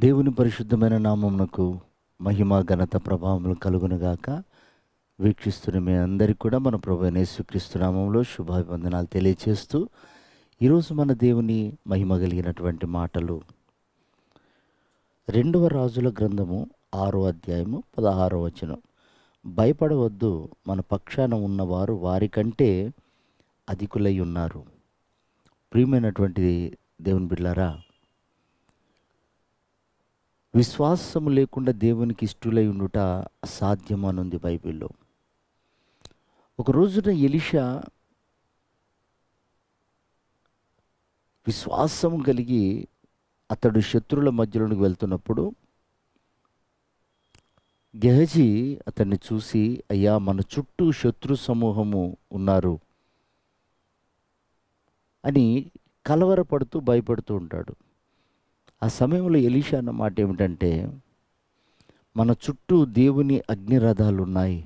దేవుని పరిశుద్ధమైన నామమునకు మహిమ ఘనత ప్రభావములు కలుగునుగాక. వీక్షిస్తున్న మీ అందరికీ కూడా మన ప్రభువైన యేసుక్రీస్తు నామములో శుభాభివందనాలు తెలియచేస్తూ, ఈరోజు మన దేవుని మహిమ కలిగినటువంటి మాటలు 2వ రాజుల గ్రంథము 6వ అధ్యాయము 16వ వచనం. భయపడవద్దు, మన పక్షాన ఉన్నవారు వారికంటే అధికులై ఉన్నారు. ప్రియమైనటువంటి దేవుని బిడ్డలారా, విశ్వాసము లేకుండా దేవునికి ఇష్టలై ఉండుట అసాధ్యము అనుంది బైబిల్లో. ఒక రోజున ఎలీషా విశ్వాసము కలిగి అతడు శత్రువుల మధ్యలోనికి వెళ్తున్నప్పుడు గెహజీ అతన్ని చూసి, అయ్యా, మన చుట్టూ శత్రు సమూహము ఉన్నారు అని కలవరపడుతూ భయపడుతూ ఉంటాడు. ఆ సమయంలో ఎలీషా అన్న మాట ఏమిటంటే, మన చుట్టూ దేవుని అగ్నిరథాలు ఉన్నాయి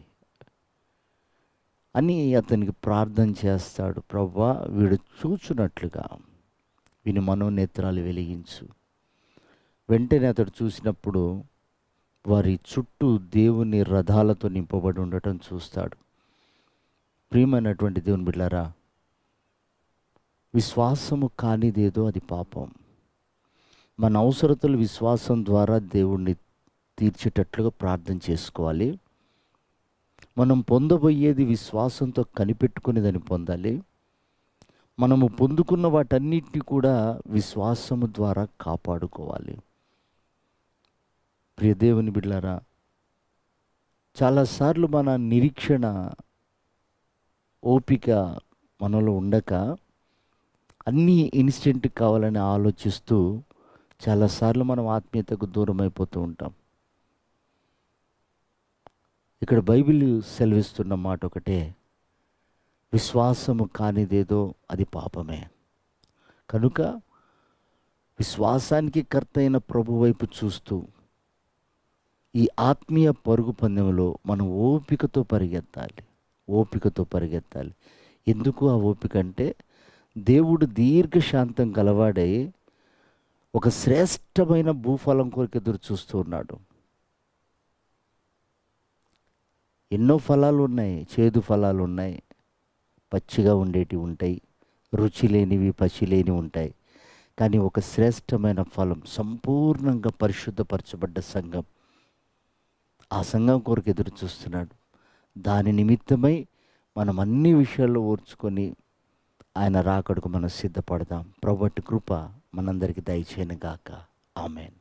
అని అతనికి ప్రార్థన చేస్తాడు. ప్రభువా, వీడు చూచున్నట్లుగా వీని మనోనేత్రాలు వెలిగించు. వెంటనే అతడు చూసినప్పుడు వారి చుట్టూ దేవుని రథాలతో నింపబడి ఉండటం చూస్తాడు. ప్రియమైనటువంటి దేవుని బిడ్డలారా, విశ్వాసము కానిదేదో అది పాపం. మన అవసరతలు విశ్వాసం ద్వారా దేవుణ్ణి తీర్చేటట్లుగా ప్రార్థన చేసుకోవాలి. మనం పొందబోయేది విశ్వాసంతో కనిపెట్టుకుని దాన్ని పొందాలి. మనము పొందుకున్న వాటన్నిటిని కూడా విశ్వాసము ద్వారా కాపాడుకోవాలి. ప్రియ దేవుని బిడ్డలారా, చాలాసార్లు మన నిరీక్షణ ఓపిక మనలో ఉండక అన్నీ ఇన్స్టెంట్ కావాలని ఆలోచిస్తూ చాలాసార్లు మనం ఆత్మీయతకు దూరం అయిపోతూ ఉంటాం. ఇక్కడ బైబిల్ సెలవిస్తున్న మాట ఒకటే, విశ్వాసము కానిదేదో అది పాపమే. కనుక విశ్వాసానికి కర్త అయిన ప్రభు వైపు చూస్తూ ఈ ఆత్మీయ పరుగు పందెంలో మనం ఓపికతో పరిగెత్తాలి. ఎందుకు ఆ ఓపిక అంటే, దేవుడు దీర్ఘశాంతం గలవాడై ఒక శ్రేష్టమైన భూఫలం కొరకు ఎదురు చూస్తూ ఉన్నాడు. ఎన్నో ఫలాలు ఉన్నాయి, చేదు ఫలాలు ఉన్నాయి, పచ్చిగా ఉండేటివి ఉంటాయి, రుచి లేనివి పచ్చి లేనివి ఉంటాయి. కానీ ఒక శ్రేష్టమైన ఫలం, సంపూర్ణంగా పరిశుద్ధపరచబడ్డ సంఘం, ఆ సంఘం కొరకు ఎదురు చూస్తున్నాడు. దాని నిమిత్తమై మనం అన్ని విషయాల్లో ఓర్చుకొని ఆయన రాకడకు మనం సిద్ధపడదాం. ప్రభువటి కృప మనందరికీ దయచేయను గాక. ఆమేన్.